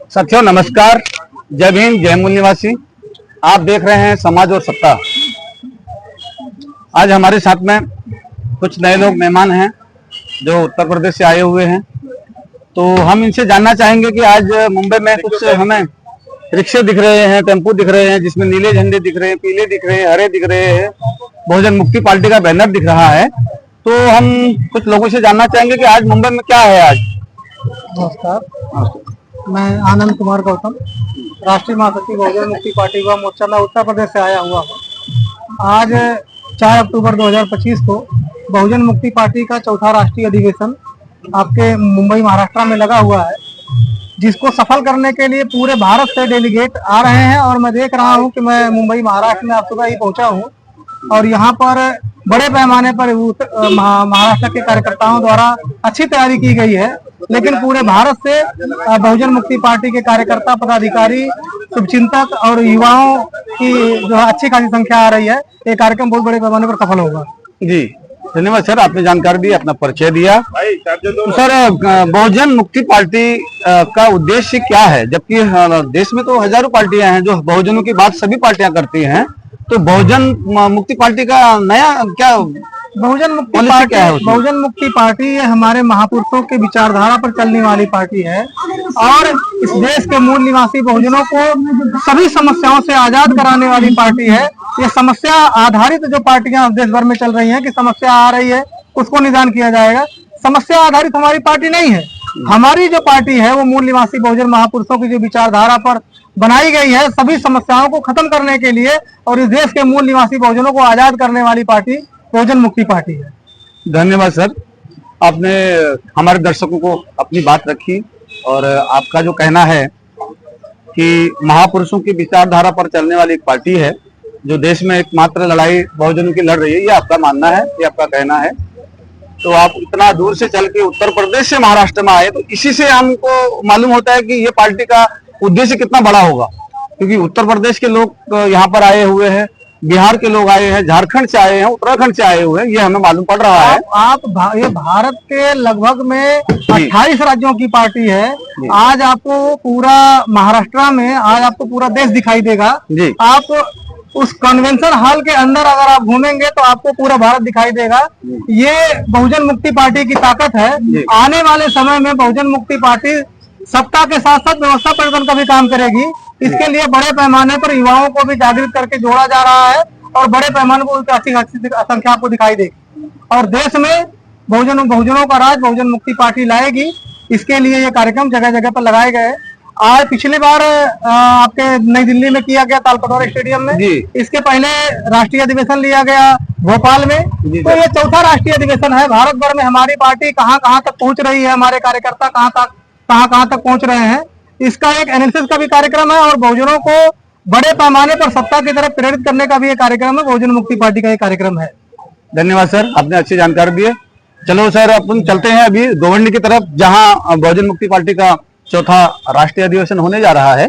साथियों नमस्कार, जय भीम, जय मूल निवासी। आप देख रहे हैं समाज और सत्ता। आज हमारे साथ में कुछ नए लोग मेहमान हैं जो उत्तर प्रदेश से आए हुए हैं। तो हम इनसे जानना चाहेंगे कि आज मुंबई में कुछ हमें रिक्शे दिख रहे हैं, टेम्पो दिख रहे हैं जिसमें नीले झंडे दिख रहे हैं, पीले दिख रहे हैं, हरे दिख रहे हैं, बहुजन मुक्ति पार्टी का बैनर दिख रहा है। तो हम कुछ लोगों से जानना चाहेंगे कि आज मुंबई में क्या है। आज नमस्कार, मैं आनंद कुमार गौतम, राष्ट्रीय महासचिव बहुजन मुक्ति पार्टी व मोर्चा में उत्तर प्रदेश से आया हुआ हूँ। आज 4 अक्टूबर 2025 को बहुजन मुक्ति पार्टी का चौथा राष्ट्रीय अधिवेशन आपके मुंबई महाराष्ट्र में लगा हुआ है, जिसको सफल करने के लिए पूरे भारत से डेलीगेट आ रहे हैं। और मैं देख रहा हूं कि मैं मुंबई महाराष्ट्र में आज सुबह ही पहुंचा हूं और यहां पर बड़े पैमाने पर महाराष्ट्र के कार्यकर्ताओं द्वारा अच्छी तैयारी की गई है। लेकिन पूरे भारत से बहुजन मुक्ति पार्टी के कार्यकर्ता, पदाधिकारी, शुभचिंतक और युवाओं की जो है अच्छी खासी संख्या आ रही है। ये कार्यक्रम बहुत बड़े पैमाने पर सफल होगा। जी धन्यवाद सर, आपने जानकारी दी, अपना परिचय दिया। तो सर, बहुजन मुक्ति पार्टी का उद्देश्य क्या है? जबकि देश में तो हजारों पार्टियां हैं जो बहुजनों की बात सभी पार्टियां करती हैं, तो बहुजन मुक्ति पार्टी का नया क्या बहुजन मुक्ति पार्टी क्या है? बहुजन मुक्ति पार्टी ये हमारे महापुरुषों के विचारधारा पर चलने वाली पार्टी है और इस देश के मूल निवासी बहुजनों को सभी समस्याओं से आजाद कराने वाली पार्टी है। ये समस्या आधारित जो पार्टियां देश भर में चल रही हैं कि समस्या आ रही है उसको निदान किया जाएगा, समस्या आधारित हमारी पार्टी नहीं है। हमारी जो पार्टी है वो मूल निवासी बहुजन महापुरुषों की जो विचारधारा पर बनाई गई है, सभी समस्याओं को खत्म करने के लिए और इस देश के मूल निवासी बहुजनों को आजाद करने वाली पार्टी बहुजन मुक्ति पार्टी है। धन्यवाद सर, आपने हमारे दर्शकों को अपनी बात रखी और आपका जो कहना है कि महापुरुषों की विचारधारा पर चलने वाली एक पार्टी है जो देश में एकमात्र लड़ाई बहुजनों की लड़ रही है, ये आपका मानना है, ये आपका कहना है। तो आप इतना दूर से चल के उत्तर प्रदेश से महाराष्ट्र में आए, तो इसी से हमको मालूम होता है कि ये पार्टी का उद्देश्य कितना बड़ा होगा, क्योंकि उत्तर प्रदेश के लोग यहाँ पर आए हुए हैं, बिहार के लोग आए हैं, झारखंड से आए हैं, उत्तराखंड से आए हुए हैं, ये हमें मालूम पड़ रहा है। ये भारत के लगभग में 28 राज्यों की पार्टी है। आज आपको पूरा महाराष्ट्र में आज आपको पूरा देश दिखाई देगा। आप उस कन्वेंशन हॉल के अंदर अगर आप घूमेंगे तो आपको पूरा भारत दिखाई देगा। ये बहुजन मुक्ति पार्टी की ताकत है। आने वाले समय में बहुजन मुक्ति पार्टी सत्ता के साथ साथ व्यवस्था परिवर्तन का भी काम करेगी। इसके लिए बड़े पैमाने पर युवाओं को भी जागृत करके जोड़ा जा रहा है और बड़े पैमाने पर अच्छी संख्या आपको दिखाई देगी और देश में बहुजनों का राज बहुजन मुक्ति पार्टी लाएगी। इसके लिए ये कार्यक्रम जगह जगह पर लगाए गए। आज पिछली बार आपके नई दिल्ली में किया गया तालकटोरा स्टेडियम में, इसके पहले राष्ट्रीय अधिवेशन लिया गया भोपाल में। तो ये चौथा राष्ट्रीय अधिवेशन है। भारत भर में हमारी पार्टी कहाँ तक पहुंच रही है, हमारे कार्यकर्ता कहाँ तक पहुंच रहे हैं, इसका एक एनालिसिस का भी कार्यक्रम है और बहुजनों को बड़े पैमाने पर सत्ता की तरफ प्रेरित करने का भी एक कार्यक्रम है। बहुजन मुक्ति पार्टी का एक कार्यक्रम है। धन्यवाद सर, आपने अच्छी जानकारी दी है। चलो सर, अपन चलते हैं अभी गोवंडी की तरफ, जहां बहुजन मुक्ति पार्टी का चौथा राष्ट्रीय अधिवेशन होने जा रहा है।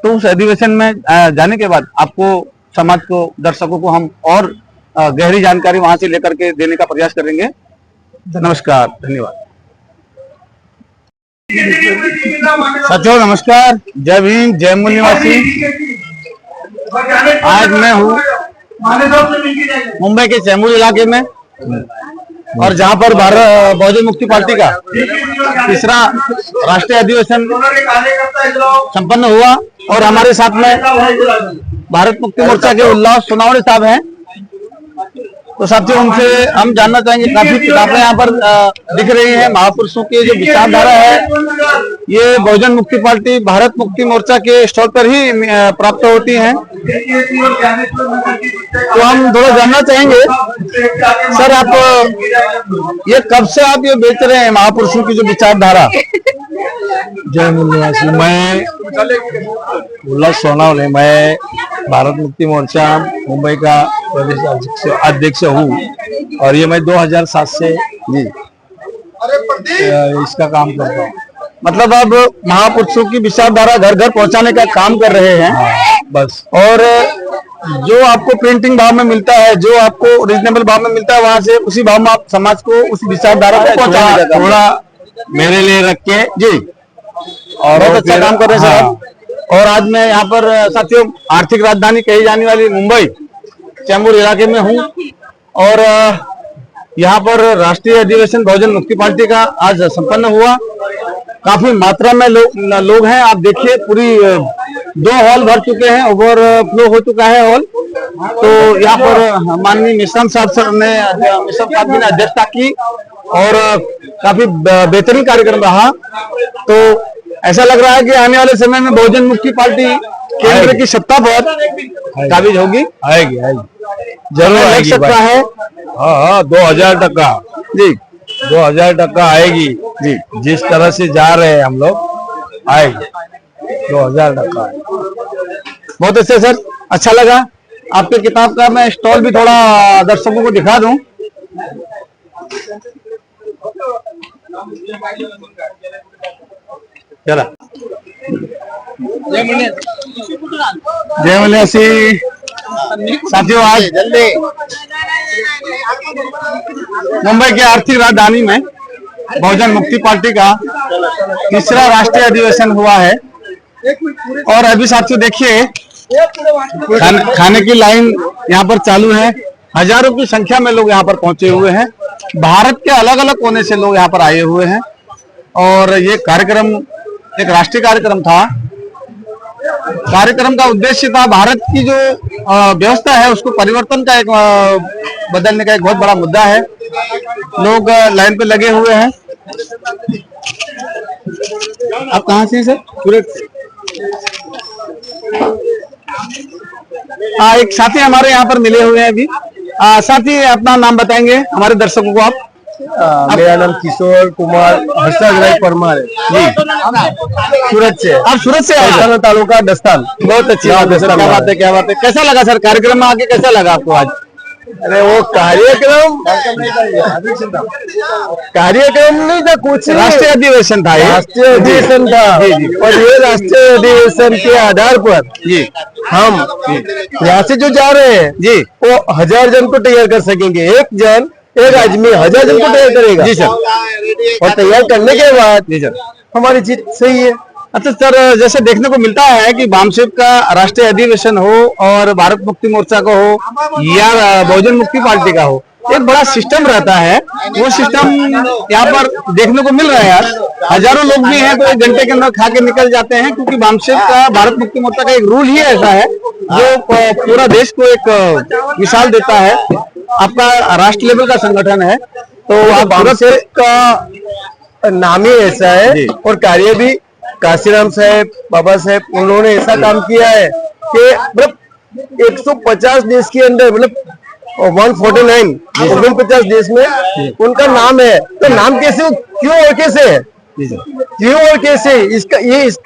तो उस अधिवेशन में जाने के बाद आपको, समाज को, दर्शकों को हम और गहरी जानकारी वहां से लेकर के देने का प्रयास करेंगे। नमस्कार, धन्यवाद। साथियों नमस्कार, जय भीम, जय मूल निवासी। आज मैं हूँ मुंबई के चेंबूर इलाके में और जहाँ पर बहुजन मुक्ति पार्टी का तीसरा राष्ट्रीय अधिवेशन संपन्न हुआ और हमारे साथ में भारत मुक्ति मोर्चा के उल्लास सोनावणे साहब हैं। तो साथियों, उनसे हम जानना चाहेंगे, काफी किताबें यहाँ पर दिख रही हैं। महापुरुषों की जो विचारधारा है ये बहुजन मुक्ति पार्टी भारत मुक्ति मोर्चा के स्टॉल पर ही प्राप्त होती हैं। तो हम थोड़ा जानना चाहेंगे सर, आप ये कब से आप ये बेच रहे हैं महापुरुषों की जो विचारधारा? जय मूल निवासी, मैं उल्लास सोनावणे, मैं भारत मुक्ति मोर्चा मुंबई का प्रदेश अध्यक्ष हूँ और ये मैं 2007 से इसका काम करता हूँ। मतलब अब महापुरुषों की विचारधारा घर घर पहुंचाने का काम कर रहे हैं बस। और जो आपको प्रिंटिंग भाव में मिलता है, जो आपको रीजनेबल भाव में मिलता है, वहां से उसी भाव में आप समाज को उस विचारधारा को पहुंचाने का थोड़ा मेरे लिए रख के जी, और बहुत अच्छा काम कर रहे हैं सर आप। और आज मैं यहाँ पर साथियों आर्थिक राजधानी कही जाने वाली मुंबई चैम्बूर इलाके में हूँ और यहाँ पर राष्ट्रीय अधिवेशन बहुजन मुक्ति पार्टी का आज संपन्न हुआ। काफी मात्रा में लोग हैं। आप देखिए पूरी 2 हॉल भर चुके हैं, ओवरफ्लो हो चुका है हॉल। तो यहाँ पर माननीय मिश्रा साहब ने अध्यक्षता की और काफी बेहतरीन कार्यक्रम रहा। तो ऐसा लग रहा है कि आने वाले समय में बहुजन मुक्ति पार्टी केंद्र की सत्ता पर काबिज होगी, आएगी जरूर लग आएगी सकता है। हाँ 2000% जी 2000% आएगी जी। जिस तरह से जा रहे हैं हम लोग आएगी 2000%। बहुत अच्छे सर, अच्छा लगा। आपके किताब का मैं स्टॉल भी थोड़ा दर्शकों को दिखा दूं। चला जय मन्यासी साथियों, आज मुंबई के आर्थिक राजधानी में बहुजन मुक्ति पार्टी का तीसरा राष्ट्रीय अधिवेशन हुआ है और अभी साथियों देखिए खाने की लाइन यहाँ पर चालू है। हजारों की संख्या में लोग यहाँ पर पहुंचे हुए हैं। भारत के अलग अलग कोने से लोग यहाँ पर आए हुए हैं और ये कार्यक्रम एक राष्ट्रीय कार्यक्रम था। कार्यक्रम का उद्देश्य था भारत की जो व्यवस्था है उसको परिवर्तन का एक बदलने का एक बहुत बड़ा मुद्दा है। लोग लाइन पे लगे हुए हैं। आप कहाँ से सर? सूरत से। एक साथी हमारे यहाँ पर मिले हुए हैं अभी। साथी अपना नाम बताएंगे हमारे दर्शकों को आप? मेरा नाम किशोर कुमार हर्षद परमार है जी, सूरत से। आप सूरत से आए? तालुका दस्ताल। बहुत अच्छी बात है सर, क्या बात है, क्या बात है। कैसा लगा सर कार्यक्रम में आके, कैसा लगा आपको आज? अरे वो कार्यक्रम नहीं था, कुछ राष्ट्रीय अधिवेशन था, राष्ट्रीय अधिवेशन था और ये राष्ट्रीय अधिवेशन के आधार पर जी हम यहाँ से जो जा रहे हैं जी वो 1000 जन को तैयार कर सकेंगे। एक आदमी 1000 जन को तैयार करेगा जी सर, और तैयार करने के बाद जी सर हमारी जीत सही है। अच्छा सर, जैसे देखने को मिलता है कि वामशिव का राष्ट्रीय अधिवेशन हो और भारत मुक्ति मोर्चा का हो या बहुजन मुक्ति पार्टी का हो, एक बड़ा सिस्टम रहता है। वो सिस्टम यहाँ पर देखने को मिल रहा है यार। हजारों लोग भी हैं तो 1 घंटे के अंदर खा के निकल जाते हैं, क्योंकि वामशिव का भारत मुक्ति मोर्चा का एक रूल ही ऐसा है जो पूरा देश को एक मिसाल देता है। आपका राष्ट्र लेवल का संगठन है तो आप वामशिव का नाम ही ऐसा है और कार्य भी काशीराम साहब, बाबा साहब, उन्होंने ऐसा काम किया है कि मतलब 150 देश के अंदर, मतलब 149 देश में उनका नाम है। तो नाम कैसे, क्यों और कैसे है, क्यों और कैसे, इसका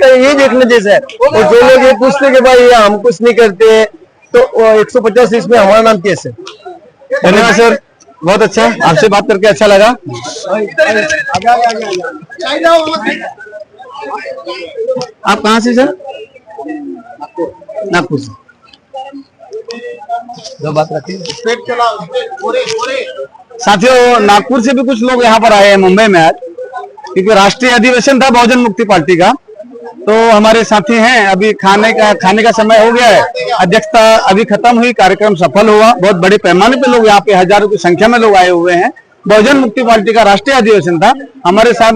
ये देखने जैसा है। और जो लोग ये पूछते कि भाई हम कुछ नहीं करते तो 150 देश में हमारा नाम कैसे। धन्यवाद सर, बहुत अच्छा, आपसे बात करके अच्छा लगा। आप कहाँ से सर? नागपुर से। जो बात रखी साथियों, नागपुर से भी कुछ लोग यहाँ पर आए हैं मुंबई में आज, क्योंकि राष्ट्रीय अधिवेशन था बहुजन मुक्ति पार्टी का। तो हमारे साथी हैं, अभी खाने का समय हो गया है। अध्यक्षता अभी खत्म हुई, कार्यक्रम सफल हुआ। बहुत बड़े पैमाने पे लोग यहाँ पे हजारों की संख्या में लोग आए हुए हैं। बहुजन मुक्ति पार्टी का राष्ट्रीय अधिवेशन था। हमारे साथ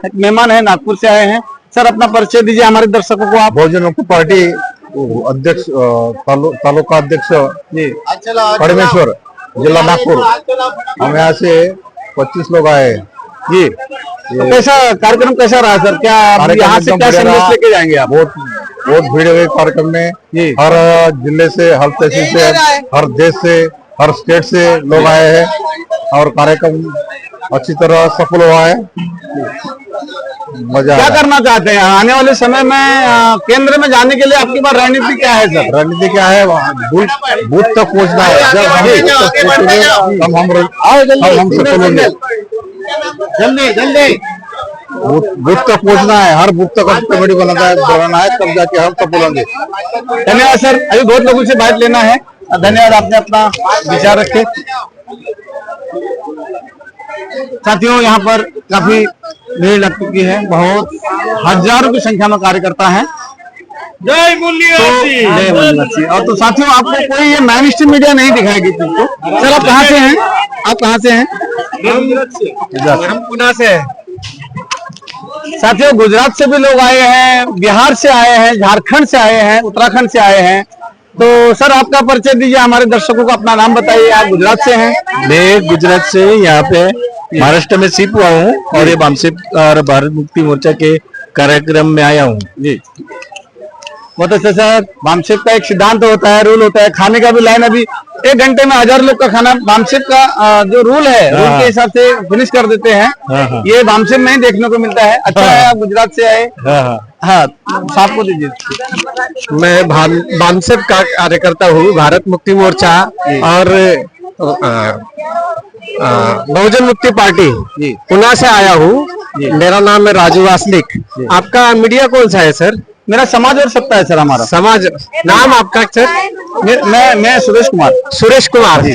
एक मेहमान है, नागपुर से आए हैं। सर अपना परिचय दीजिए हमारे दर्शकों को आप। बहुजन मुक्ति पार्टी अध्यक्ष, तालुका अध्यक्ष जी परमेश्वर, जिला नागपुर। हम यहाँ से 25 लोग आए हैं जी। तो कैसा कार्यक्रम कैसा रहा सर? क्या यहाँ से क्या संदेश लेके जाएंगे आप? बहुत भीड़ हुई कार्यक्रम में जी। हर जिले से, हर तहसील से, हर देश से, हर स्टेट से लोग आए हैं और कार्यक्रम अच्छी तरह सफल हुआ है। मजा क्या करना चाहते हैं आने वाले समय में केंद्र में जाने के लिए? आपकी बात रणनीति क्या है सर? रणनीति क्या है? बूथ तक पहुंचना है। जब हम सफल होंगे। जल्दी बूथ तक पहुंचना है, हर बूथ तक कमेटी बनाना है, तब जाके हम तक बोलेंगे। धन्यवाद सर, अभी बहुत लोगों से बात लेना है। धन्यवाद, आपने अपना विचार रखे। साथियों, यहाँ पर काफी भीड़ लग चुकी है, बहुत हजारों की संख्या में कार्यकर्ता है। जय मूल्यवासी। और तो साथियों, आपको कोई ये मेन स्ट्रीम मीडिया नहीं दिखाएगी तुमको। सर, आप कहाँ से हैं? आप कहाँ से हैं? हम पुणे से हैं। साथियों, गुजरात से भी लोग आए हैं, बिहार से आए हैं, झारखंड से आए हैं, उत्तराखंड से आए हैं। तो सर, आपका परिचय दीजिए हमारे दर्शकों को, अपना नाम बताइए। आप गुजरात से हैं? मैं गुजरात से यहाँ पे महाराष्ट्र में शिफ्ट हुआ हूँ और ये बामसेप और भारत मुक्ति मोर्चा के कार्यक्रम में आया हूँ। जी, बहुत अच्छा सर। बामसेप का एक सिद्धांत होता है, रूल होता है, खाने का भी लाइन अभी 1 घंटे में 1000 लोग का खाना बामसेप का जो रूल है, रूल के हिसाब से फिनिश कर देते हैं। ये बामसेप में ही देखने को मिलता है। अच्छा है, आप गुजरात से आए। हाँ, साहब को दीजिए। मैं बामसेप का कार्यकर्ता हूँ, भारत मुक्ति मोर्चा और बहुजन मुक्ति पार्टी पुणे से आया हूँ। मेरा नाम है राजू वासनिक। आपका मीडिया कौन सा है सर? मेरा समाज और सत्ता है सर। हमारा समाज। नाम आपका सर? मैं सुरेश कुमार। सुरेश कुमार जी।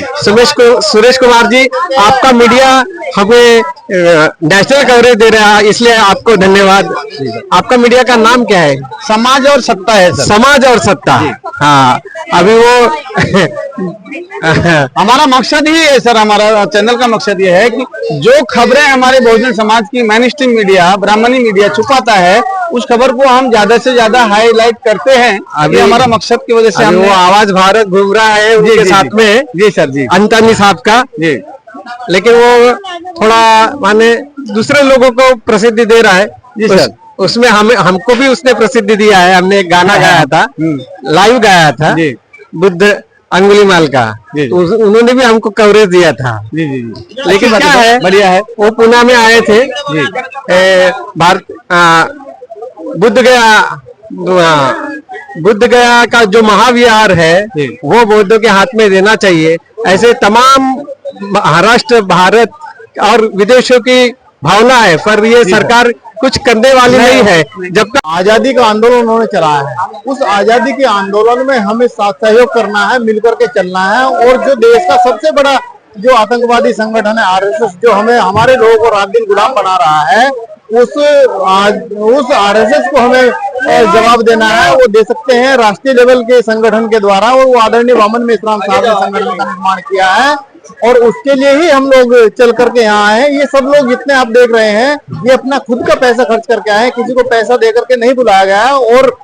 सुरेश कुमार जी, आपका मीडिया हमें नेशनल कवरेज दे रहा है, इसलिए आपको धन्यवाद। आपका मीडिया का नाम क्या है? समाज और सत्ता है सर। समाज और सत्ता। हाँ, अभी वो हमारा मकसद ही है सर, हमारा चैनल का मकसद ये है कि जो खबरें हमारे बहुजन समाज की मेन स्ट्रीम मीडिया, ब्राह्मणी मीडिया छुपाता है, उस खबर को हम ज्यादा से ज्यादा हाईलाइट करते हैं। अभी हमारा मकसद की वजह से हम वो आवाज भारत घूम रहा है उनके साथ में। जी सर, जी अंतानी साहब का। जी, लेकिन वो थोड़ा माने दूसरे लोगों को प्रसिद्धि दे रहा है। जी सर, उसमें हमको भी उसने प्रसिद्धि दिया है। हमने एक गाना गाया था, लाइव गाया था, बुद्ध अंगुलीमाल का। तो उन्होंने भी हमको कवरेज दिया था। जी जी जी। लेकिन क्या है, बढ़िया है, वो पुणे में आए थे। बुद्ध गया का जो महाविहार है वो बौद्धों के हाथ में देना चाहिए। ऐसे तमाम महाराष्ट्र, भारत और विदेशों की भावना है, पर ये सरकार कुछ करने वाली नहीं है। जब तक आजादी का आंदोलन उन्होंने चलाया है, उस आजादी के आंदोलन में हमें साथ सहयोग करना है, मिलकर के चलना है। और जो देश का सबसे बड़ा जो आतंकवादी संगठन है आरएसएस, जो हमें हमारे लोगों को रात दिन गुलाम बना रहा है, उस आरएसएस को हमें जवाब देना है। वो दे सकते हैं राष्ट्रीय लेवल के संगठन के द्वारा, और वो आदरणीय वामन मेश्राम साहब ने संगठन का निर्माण किया है, और उसके लिए ही हम लोग चल करके यहाँ आए हैं। ये सब लोग जितने आप देख रहे हैं, ये अपना खुद का पैसा खर्च करके आए हैं, किसी को पैसा दे करके नहीं बुलाया गया है। और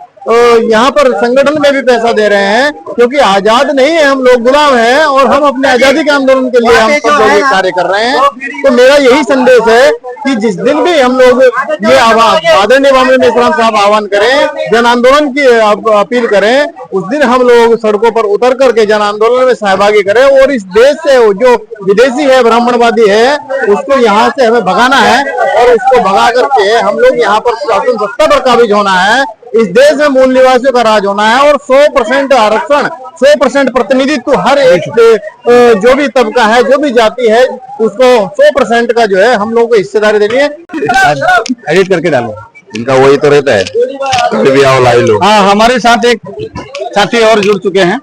यहाँ पर संगठन में भी पैसा दे रहे हैं, क्योंकि आजाद नहीं है हम लोग, गुलाम हैं। और हम अपने आजादी के आंदोलन के लिए हम सब लोग कार्य कर रहे हैं। तो मेरा यही संदेश है कि जिस दिन भी हम लोग ये आदरणीय वामन मेश्राम साहब आह्वान करें, जन आंदोलन की अपील करें, उस दिन हम लोग सड़कों पर उतर करके जन आंदोलन में सहभागी करें। और इस देश से जो विदेशी है, ब्राह्मणवादी है, उसको यहाँ से हमें भगाना है, और उसको भगा करके हम लोग यहाँ पर शासन सत्ता पर काबिज होना है। इस देश में मूल निवासियों का राज होना है, और 100% आरक्षण, 100% प्रतिनिधित्व, हर एक जो भी तबका है, जो भी जाति है, उसको 100% का जो है हम लोगों को हिस्सेदारी देनी है। एडिट करके डालो, इनका वही तो रहता है। भी आओ लाइव लो। हाँ, हमारे साथ एक साथी और जुड़ चुके हैं।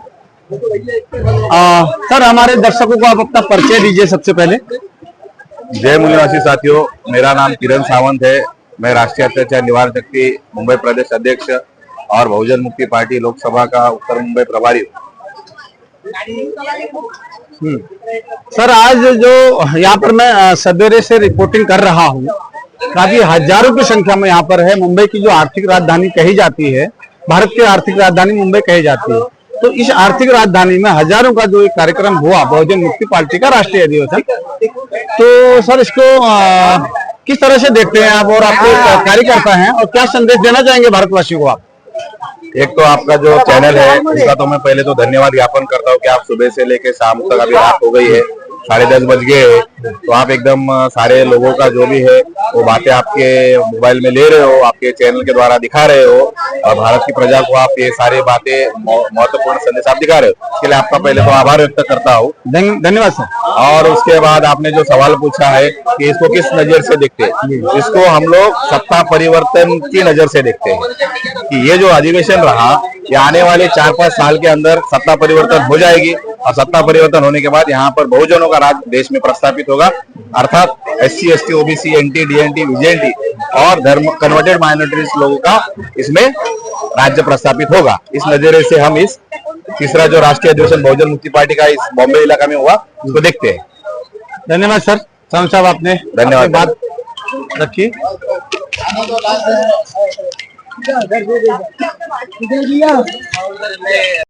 सर, हमारे दर्शकों को आप अपना परिचय दीजिए सबसे पहले। जय मूल्यवासी साथियों, मेरा नाम किरण सावंत है। मैं राष्ट्रीय अत्याचार निवारण शक्ति मुंबई प्रदेश अध्यक्ष और बहुजन मुक्ति पार्टी लोकसभा का उत्तर मुंबई प्रभारी हूँ। सर, आज जो यहाँ पर मैं सवेरे से रिपोर्टिंग कर रहा हूँ, काफी हजारों की संख्या में यहाँ पर है। मुंबई की जो आर्थिक राजधानी कही जाती है, भारत की आर्थिक राजधानी मुंबई कही जाती है, तो इस आर्थिक राजधानी में हजारों का जो एक कार्यक्रम हुआ, बहुजन मुक्ति पार्टी का राष्ट्रीय अधिवेशन, तो सर इसको किस तरह से देखते हैं आप, और आपके कार्यकर्ता हैं, और क्या संदेश देना चाहेंगे भारतवासियों को आप? एक तो आपका जो चैनल है उसका तो मैं पहले तो धन्यवाद ज्ञापन करता हूँ कि आप सुबह से लेके शाम तक, अभी रात हो गई है, 10:30 बज गए, तो आप एकदम सारे लोगों का जो भी है वो बातें आपके मोबाइल में ले रहे हो, आपके चैनल के द्वारा दिखा रहे हो, और भारत की प्रजा को आप ये सारी बातें महत्वपूर्ण संदेश आप दिखा रहे हो। इसके लिए आपका पहले तो आभार व्यक्त करता हूँ। धन्यवाद सर। और उसके बाद आपने जो सवाल पूछा है कि इसको किस नजर से देखते हैं, इसको हम लोग सत्ता परिवर्तन की नजर से देखते हैं कि ये जो अधिवेशन रहा, ये आने वाले 4-5 साल के अंदर सत्ता परिवर्तन हो जाएगी, और सत्ता परिवर्तन होने के बाद यहाँ पर बहुजनों का राज देश में प्रस्तापित होगा, अर्थात SC, ST, OBC, NT, DNT, VJNT और धर्म कन्वर्टेड माइनॉरिटीज लोगों का इसमें राज्य प्रस्तापित होगा। इस नजरिए से हम इस तीसरा जो राष्ट्रीय अधिवेशन बहुजन मुक्ति पार्टी का इस बॉम्बे इलाका में हुआ उसको देखते हैं। धन्यवाद सर। सावंत साहब, आपने धन्यवाद बात रखी।